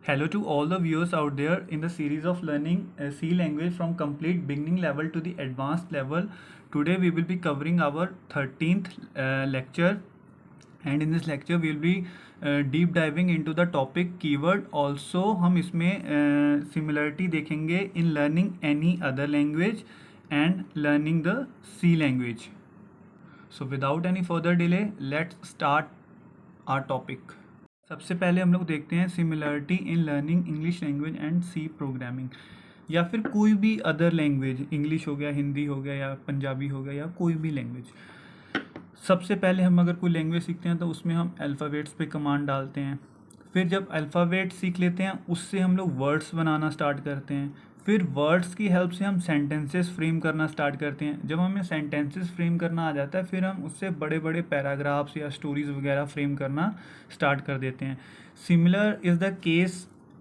Hello to all the viewers out there in the series of learning C language from complete beginning level to the advanced level. Today we will be covering our 13th lecture, and in this lecture we will be deep diving into the topic keyword. Also हम इसमें similarity देखेंगे in learning any other language and learning the C language. So without any further delay, let's start our topic. सबसे पहले हम लोग देखते हैं similarity in learning English language and C programming, या फिर कोई भी अदर लैंग्वेज, इंग्लिश हो गया, हिंदी हो गया, या पंजाबी हो गया, या कोई भी लैंग्वेज। सबसे पहले हम अगर कोई लैंग्वेज सीखते हैं तो उसमें हम अल्फ़ाबेट्स पे कमांड डालते हैं। फिर जब अल्फ़ाबेट सीख लेते हैं उससे हम लोग वर्ड्स बनाना स्टार्ट करते हैं। फिर वर्ड्स की हेल्प से हम सेंटेंसेस फ्रेम करना स्टार्ट करते हैं। जब हमें सेंटेंसेस फ्रेम करना आ जाता है फिर हम उससे बड़े बड़े पैराग्राफ्स या स्टोरीज़ वगैरह फ्रेम करना स्टार्ट कर देते हैं। Similar is the case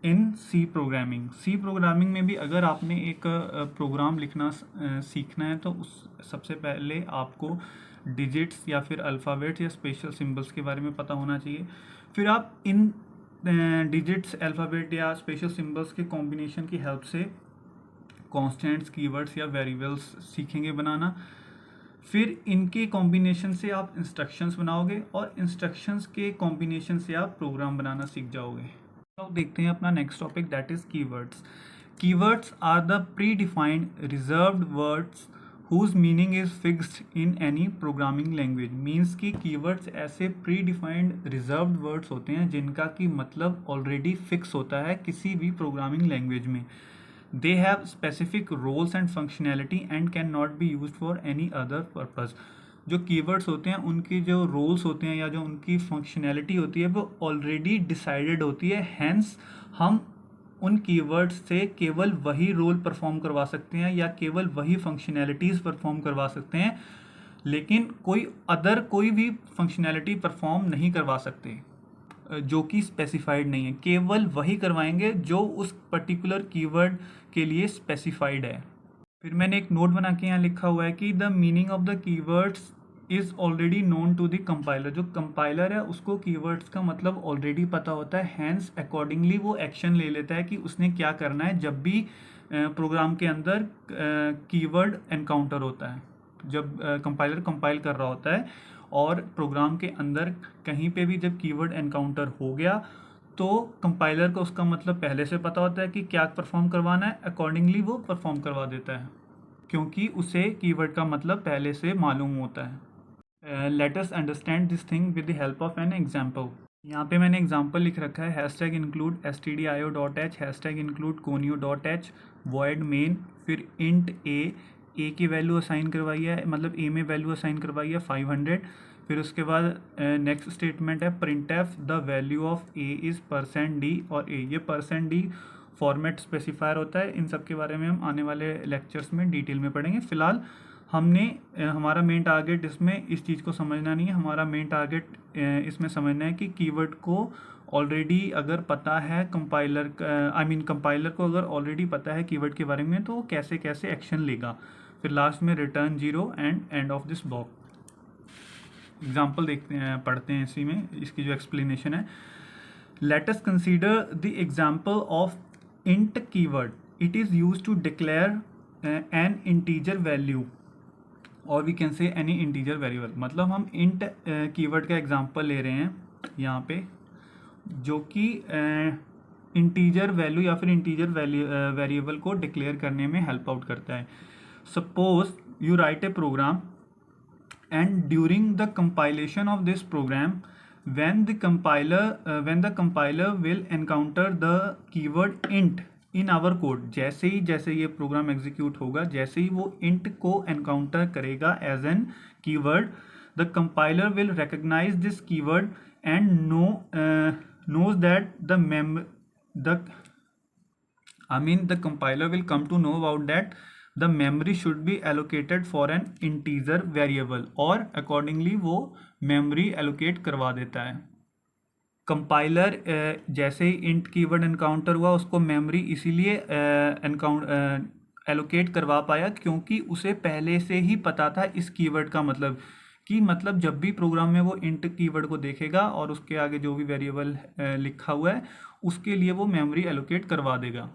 in C programming. C programming में भी अगर आपने एक प्रोग्राम लिखना सीखना है तो उस सबसे पहले आपको डिजिट्स या फिर अल्फ़ाबेट्स या स्पेशल सिंबल्स के बारे में पता होना चाहिए। फिर आप इन डिजिट्स, अल्फ़ाबेट या स्पेशल सिंबल्स के कॉम्बिनेशन की हेल्प से कॉन्स्टेंट्स, कीवर्ड्स या वेरिएबल्स सीखेंगे बनाना। फिर इनके कॉम्बिनेशन से आप इंस्ट्रक्शंस बनाओगे और इंस्ट्रक्शंस के कॉम्बिनेशन से आप प्रोग्राम बनाना सीख जाओगे। तो देखते हैं अपना next topic, that is keywords. Keywords are the predefined reserved words whose meaning is fixed in any programming language. Means कि कीवर्ड्स ऐसे प्री डिफाइंड रिजर्व्ड वर्ड्स होते हैं जिनका कि मतलब ऑलरेडी फिक्स होता है किसी भी प्रोग्रामिंग लैंग्वेज में। They have specific roles and functionality and cannot be used for any other purpose. जो कीवर्ड्स होते हैं उनकी जो रोल्स होते हैं या जो उनकी फंक्शनैलिटी होती है वो ऑलरेडी डिसाइडेड होती है। हैंस हम उन कीवर्ड्स से केवल वही रोल परफॉर्म करवा सकते हैं या केवल वही फंक्शनैलिटीज़ परफॉर्म करवा सकते हैं, लेकिन कोई भी फंक्शनैलिटी परफॉर्म नहीं करवा सकते जो कि स्पेसिफाइड नहीं है। केवल वही करवाएंगे जो उस पर्टिकुलर कीवर्ड के लिए स्पेसिफाइड है। फिर मैंने एक नोट बना के यहाँ लिखा हुआ है कि the meaning of the keywords is already known to the compiler. जो कंपाइलर है उसको कीवर्ड्स का मतलब ऑलरेडी पता होता है, हैंस अकॉर्डिंगली वो एक्शन ले लेता है कि उसने क्या करना है जब भी प्रोग्राम के अंदर कीवर्ड एनकाउंटर होता है। जब कंपाइलर कंपाइल कर रहा होता है और प्रोग्राम के अंदर कहीं पे भी जब कीवर्ड एनकाउंटर हो गया तो कंपाइलर को उसका मतलब पहले से पता होता है कि क्या परफॉर्म करवाना है, अकॉर्डिंगली वो परफॉर्म करवा देता है क्योंकि उसे कीवर्ड का मतलब पहले से मालूम होता है। Let us understand this thing with the help of an example. यहाँ पे मैंने एग्जाम्पल लिख रखा है #include stdio.h, #include conio.h, void main, फिर int a की वैल्यू असाइन करवाई है, मतलब a में वैल्यू असाइन करवाई है 500। फिर उसके बाद नेक्स्ट स्टेटमेंट है printf the value of a is %d, और a ये %d फॉर्मेट स्पेसिफायर होता है। इन सब के बारे में हम आने वाले लेक्चर्स में डिटेल में पढ़ेंगे। फिलहाल हमने हमारा मेन टारगेट इसमें इस चीज़ को समझना नहीं है। हमारा मेन टारगेट इसमें समझना है कि कीवर्ड को ऑलरेडी अगर पता है कंपाइलर को अगर ऑलरेडी पता है कीवर्ड के बारे में तो वो कैसे कैसे एक्शन लेगा। फिर लास्ट में return 0 and end of this block. Example देखते हैं, पढ़ते हैं इसी में, इसकी जो एक्सप्लेनेशन है। Let us consider the example of int keyword. It is use to declare an integer value और we can say any integer variable. मतलब हम इंट कीवर्ड का एग्जाम्पल ले रहे हैं यहाँ पे, जो कि इंटीजर वैल्यू या फिर इंटीजर वेरिएबल को डिक्लेयर करने में हेल्प आउट करता है। Suppose you write a program and during the compilation of this program when the compiler will encounter the keyword int in our code, जैसे ये प्रोग्राम एग्जीक्यूट होगा, जैसे ही वो int को एनकाउंटर करेगा as an keyword, the compiler will recognize this keyword and knows that the compiler will come to know about that the memory should be allocated for an integer variable, और accordingly वो memory allocate करवा देता है। Compiler जैसे ही int keyword encounter हुआ उसको memory इसीलिए allocate करवा पाया क्योंकि उसे पहले से ही पता था इस कीवर्ड का मतलब कि मतलब जब भी प्रोग्राम में वो इंट कीवर्ड को देखेगा और उसके आगे जो भी वेरिएबल लिखा हुआ है उसके लिए वो मेमोरी एलोकेट करवा देगा।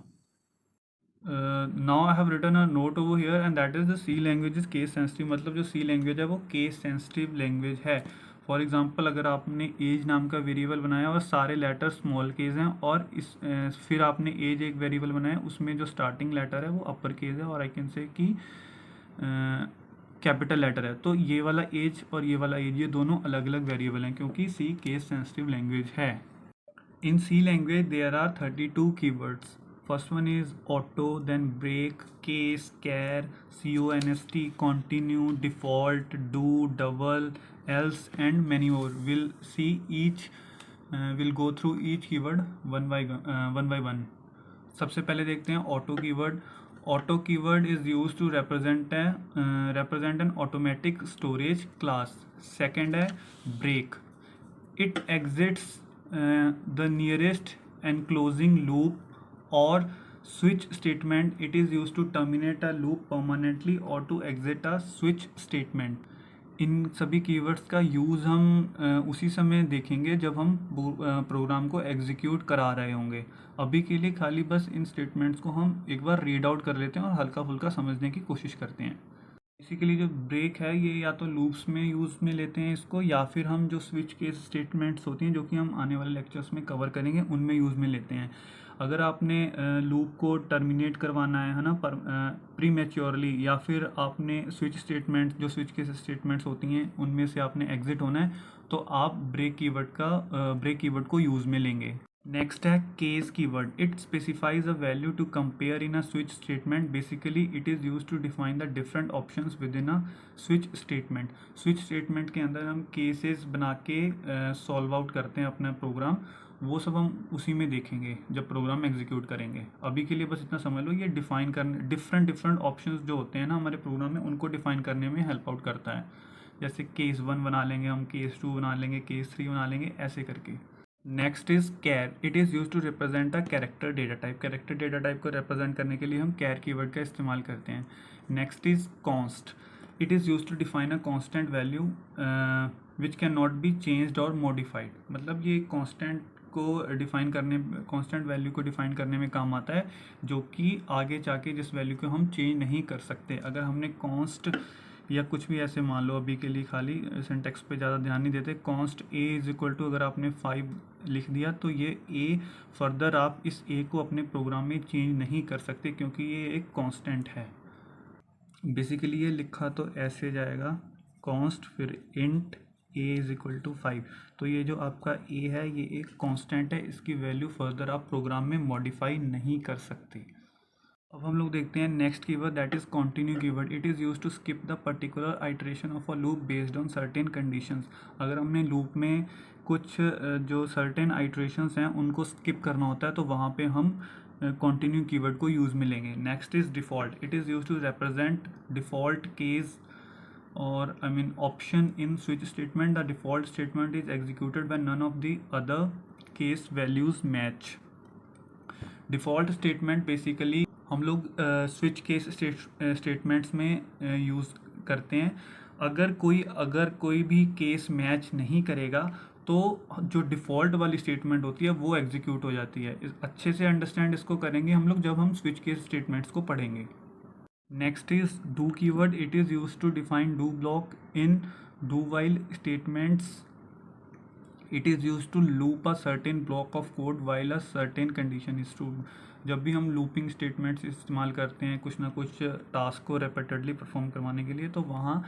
Now I have written a note over here and that is the C language is case sensitive. मतलब जो सी लैंग्वेज है वो केस सेंसिटिव लैंग्वेज है। फॉर एग्जांपल अगर आपने एज नाम का वेरिएबल बनाया और सारे लेटर स्मॉल केस हैं और फिर आपने एज एक वेरिएबल बनाया उसमें जो स्टार्टिंग लेटर है वो अपर केस है और आई कैन से कि कैपिटल लेटर है, तो ये वाला एज और ये वाला एज ये दोनों अलग अलग वेरिएबल हैं क्योंकि सी केस सेंसिटिव लैंग्वेज है। In C language, there are 32 keywords. First one is auto, then break, case, care, const, continue, default, do, double, else, and many more. We'll see each. We'll go through each keyword one by one. सबसे पहले देखते हैं auto keyword. Auto keyword is use to represent an automatic storage class. Second है break, it exits the nearest enclosing loop or switch statement. It is used to terminate a loop permanently or to exit a switch statement. इन सभी keywords का use हम उसी समय देखेंगे जब हम programme को एग्जीक्यूट करा रहे होंगे। अभी के लिए खाली बस इन स्टेटमेंट्स को हम एक बार रीड आउट कर लेते हैं और हल्का फुल्का समझने की कोशिश करते हैं। बेसिकली जो ब्रेक है ये या तो लूप्स में यूज़ में लेते हैं इसको, या फिर हम जो स्विच केस स्टेटमेंट्स होती हैं जो कि हम आने वाले लेक्चर्स में कवर करेंगे उनमें यूज़ में लेते हैं। अगर आपने लूप को टर्मिनेट करवाना है ना प्री मैच्योरली, या फिर आपने स्विच स्टेटमेंट जो स्विच केस स्टेटमेंट्स होती हैं उनमें से आपने एग्जिट होना है तो आप ब्रेक कीवर्ड को यूज़ में लेंगे। नेक्स्ट है case keyword. It specifies a value to compare in a switch statement. Basically it is use to define the different options within a switch statement. Switch statement के अंदर हम cases बना के solve out करते हैं अपना programme, वो सब हम उसी में देखेंगे जब प्रोग्राम एग्जीक्यूट करेंगे। अभी के लिए बस इतना समझ लो, ये डिफाइन करने डिफरेंट ऑप्शंस जो होते हैं ना हमारे प्रोग्राम में उनको डिफाइन करने में हेल्प आउट करता है। जैसे केस 1 बना लेंगे हम, केस 2 बना लेंगे, केस 3 बना लेंगे, ऐसे करके। Next is char. It is use to represent a character data type. Character data type को रिप्रेजेंट करने के लिए हम कैर कीवर्ड का इस्तेमाल करते हैं। Next is const. It is use to define a constant value which can not be changed और मॉडिफाइड। मतलब ये कॉन्स्टेंट वैल्यू को डिफाइन करने में काम आता है जो कि आगे जाके जिस वैल्यू को हम चेंज नहीं कर सकते। अगर हमने कॉन्स्ट या कुछ भी ऐसे मान लो, अभी के लिए खाली सिंटेक्स पे ज़्यादा ध्यान नहीं देते, const a is equal to अगर आपने 5 लिख दिया तो ये ए फर्दर आप इस ए को अपने प्रोग्राम में चेंज नहीं कर सकते क्योंकि ये एक कांस्टेंट है। बेसिकली ये लिखा तो ऐसे जाएगा कॉन्स्ट फिर int a is equal to 5। तो ये जो आपका ए है ये एक कांस्टेंट है, इसकी वैल्यू फर्दर आप प्रोग्राम में मॉडिफाई नहीं कर सकते। अब हम लोग देखते हैं next keyword that is continue keyword. It is use to skip the particular iteration of a loop based on certain conditions. अगर हमने लूप में कुछ जो सर्टेन आइट्रेशंस हैं उनको स्किप करना होता है तो वहाँ पे हम कंटिन्यू कीवर्ड को यूज़ में लेंगे। Next is default. It is use to represent default case और option in switch statement. The default statement is executed when none of the other case values match. Default statement basically हम लोग switch case statements में use करते हैं। अगर कोई भी case match नहीं करेगा तो जो डिफ़ॉल्ट वाली स्टेटमेंट होती है वो एग्जीक्यूट हो जाती है। अच्छे से अंडरस्टैंड इसको करेंगे हम लोग जब हम स्विच केस स्टेटमेंट्स को पढ़ेंगे। Next is do keyword. It is use to define do block in do while statements. It is use to loop a certain block of code while a certain condition is true. जब भी हम looping statements इस्तेमाल करते हैं कुछ ना कुछ task को रेपिटेडली परफॉर्म करवाने के लिए तो वहाँ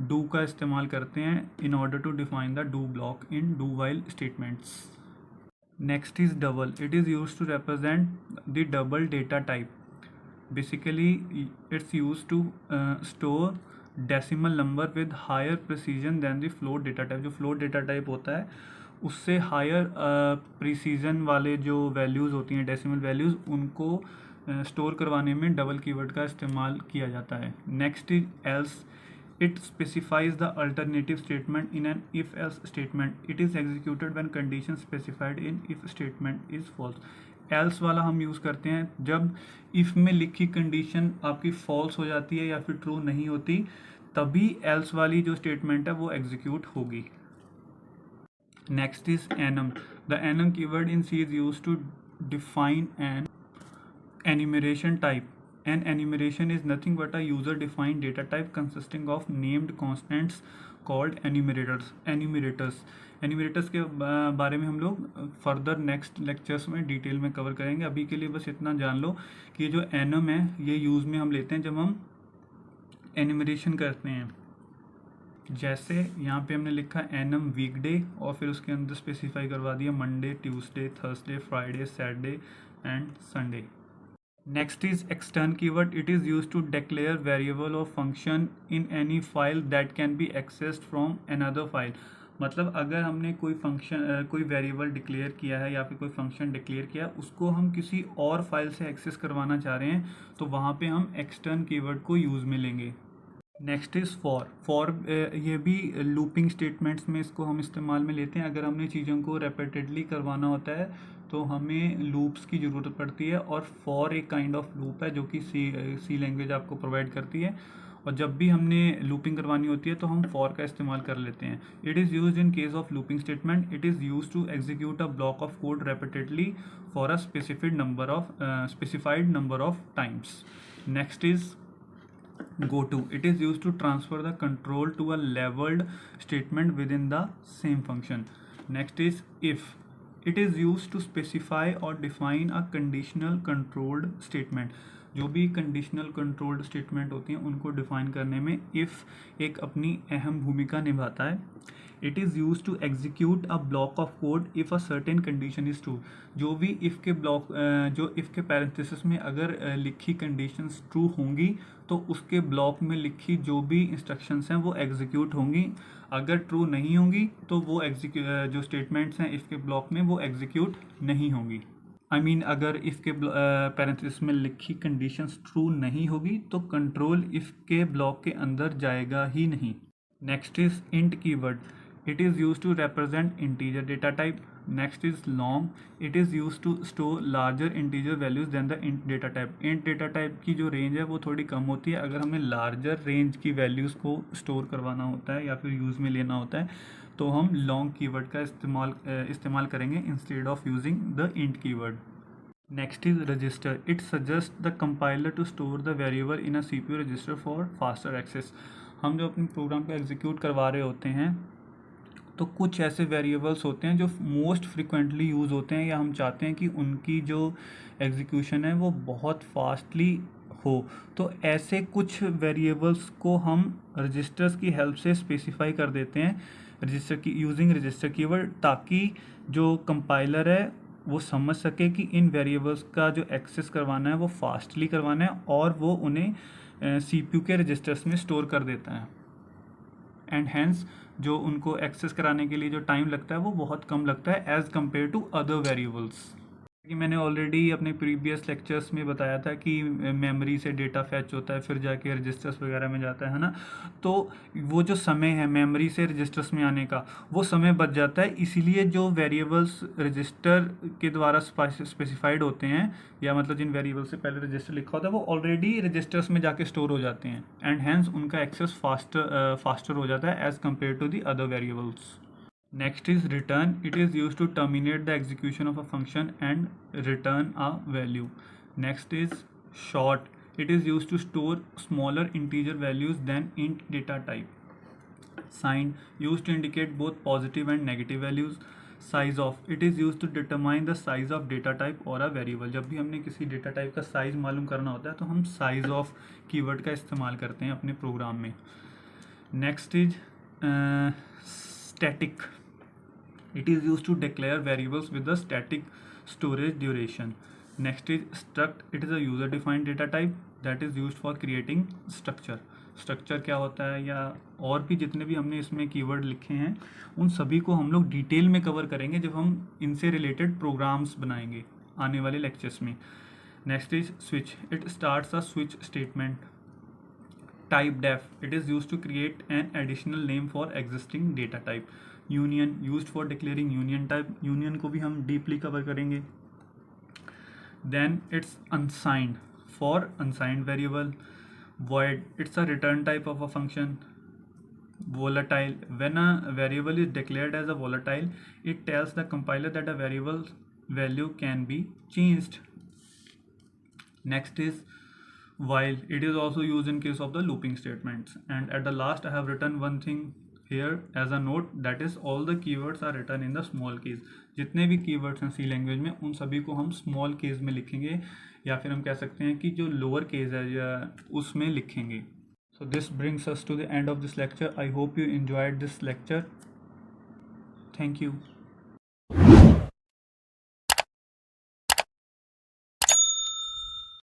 डू का इस्तेमाल करते हैं in order to define the do block in do while statements. Next is double. It is use to represent the double data type. Basically it's use to store decimal number with higher precision than the float data type. जो float data type होता है उससे higher precision वाले जो values होती हैं decimal values उनको store करवाने में डबल कीवर्ड का इस्तेमाल किया जाता है। Next is else. It specifies the alternative statement in an if else statement. It is executed when condition specified in if statement is false. Else वाला हम यूज़ करते हैं जब इफ़ में लिखी कंडीशन आपकी फॉल्स हो जाती है या फिर ट्रू नहीं होती, तभी एल्स वाली जो स्टेटमेंट है वो एग्जीक्यूट होगी। Next is enum. The enum keyword in C is use to define an enumeration type. An enumeration is nothing but a user defined data type consisting of named constants called enumerators के बारे में हम लोग further next lectures में detail में cover करेंगे। अभी के लिए बस इतना जान लो कि ये जो एनम है ये यूज़ में हम लेते हैं जब हम एन्यूमरेशन करते हैं। जैसे यहाँ पे हमने लिखा एनम वीकडे और फिर उसके अंदर स्पेसिफाई करवा दिया Monday, Tuesday, Thursday, Friday, Saturday and Sunday. Next is extern keyword. It is used to declare variable or function in any file that can be accessed from another file. मतलब अगर हमने कोई फंक्शन कोई variable declare किया है या फिर कोई फंक्शन डिक्लेयर किया है उसको हम किसी और फाइल से एक्सेस करवाना चाह रहे हैं तो वहाँ पे हम एक्सटर्न कीवर्ड को यूज़ में लेंगे। नेक्स्ट इज़ फॉर ये भी लूपिंग स्टेटमेंट्स में इसको हम इस्तेमाल में लेते हैं। अगर हमने चीज़ों को रेपिटेडली करवाना होता है तो हमें लूप्स की ज़रूरत पड़ती है और फॉर एक काइंड ऑफ लूप है जो कि सी लैंग्वेज आपको प्रोवाइड करती है। और जब भी हमने लूपिंग करवानी होती है तो हम फॉर का इस्तेमाल कर लेते हैं। It is use in case of looping statement. It is use to execute a block of code repeatedly for a specified number of times. Next is go to. It is used to transfer the control to a leveled statement within the same function. Next is if. It is used to specify or define a conditional controlled statement. जो भी conditional controlled statement होती हैं उनको define करने में if एक अपनी अहम भूमिका निभाता है। It is use to execute a block of code if a certain condition is true. जो भी इफ़ के ब्लॉक जो इफ़ के पैरेंथेसिस में अगर लिखी कंडीशंस ट्रू होंगी तो उसके ब्लॉक में लिखी जो भी इंस्ट्रक्शंस हैं वो एग्जीक्यूट होंगी। अगर ट्रू नहीं होंगी तो वो जो स्टेटमेंट्स हैं इफ़ के ब्लॉक में वो एग्जीक्यूट नहीं होंगी। अगर इफ़ के पैरेंथेसिस में लिखी कंडीशंस ट्रू नहीं होगी तो कंट्रोल इफ़ के ब्लॉक के अंदर जाएगा ही नहीं। Next is int keyword. It is used to represent integer data type. Next is long. It is used to store larger integer values than the int data type. int data type की जो range है वो थोड़ी कम होती है। अगर हमें larger range की वैल्यूज़ को स्टोर करवाना होता है या फिर यूज़ में लेना होता है तो हम लॉन्ग कीवर्ड का इस्तेमाल करेंगे instead of using the int keyword. Next is register. It suggest the compiler to store the variable in a CPU register for faster access. हम जो अपने प्रोग्राम को एग्जीक्यूट करवा रहे होते हैं तो कुछ ऐसे वेरिएबल्स होते हैं जो मोस्ट फ्रिक्वेंटली यूज़ होते हैं या हम चाहते हैं कि उनकी जो एग्जीक्यूशन है वो बहुत फास्टली हो। तो ऐसे कुछ वेरिएबल्स को हम रजिस्टर्स की हेल्प से स्पेसिफाई कर देते हैं यूजिंग रजिस्टर कीवर्ड, ताकि जो कंपाइलर है वो समझ सके कि इन वेरिएबल्स का जो एक्सेस करवाना है वो फास्टली करवाना है और वो उन्हें CPU के रजिस्टर्स में स्टोर कर देता है। एंड हैंस जो उनको एक्सेस कराने के लिए जो टाइम लगता है वो बहुत कम लगता है as compare to other variables. कि मैंने ऑलरेडी अपने प्रीवियस लेक्चर्स में बताया था कि मेमोरी से डेटा फैच होता है फिर जाके रजिस्टर्स वगैरह में जाता है ना, तो वो जो समय है मेमोरी से रजिस्टर्स में आने का वो समय बच जाता है। इसीलिए जो वेरिएबल्स रजिस्टर के द्वारा स्पेसिफाइड होते हैं या मतलब जिन वेरिएबल से पहले रजिस्टर लिखा होता है वो ऑलरेडी रजिस्टर्स में जाके स्टोर हो जाते हैं एंड हैंस उनका एक्सेस फास्टर हो जाता है as compare to the other variables. Next is return. It is used to terminate the execution of a function and return a value. Next is short. It is used to store smaller integer values than int data type. Sign. Used to indicate both positive and negative values. Size of. It is used to determine the size of data type or a variable. जब भी हमने किसी data type का size मालूम करना होता है तो हम size of keyword का इस्तेमाल करते हैं अपने प्रोग्राम में। Next is static. It is used to declare variables with a static storage duration. Next is struct. It is a user defined data type that is used for creating structure. Structure क्या होता है या और भी जितने भी हमने इसमें कीवर्ड लिखे हैं उन सभी को हम लोग डिटेल में कवर करेंगे जब हम इनसे रिलेटेड प्रोग्राम्स बनाएंगे आने वाले लेक्चर्स में। Next is switch. It starts a switch statement. Typedef. It is use to create an additional name for existing data type. Union used for declaring union type. Union को भी हम deeply cover करेंगे। Then it's unsigned for unsigned variable. void, it's a return type of a function. Volatile, when a variable is declared as a volatile, it tells the compiler that a variable's value can be changed. Next is while, it is also used in case of the looping statements. And at the last I have written one thing here as a note, that is all the keywords are written in the small case. जितने भी keywords हैं सी language में उन सभी को हम small case में लिखेंगे, या फिर हम कह सकते हैं कि जो लोअर केस है या उसमें लिखेंगे. So this brings us to the end of this lecture. I hope you enjoyed this lecture. Thank you.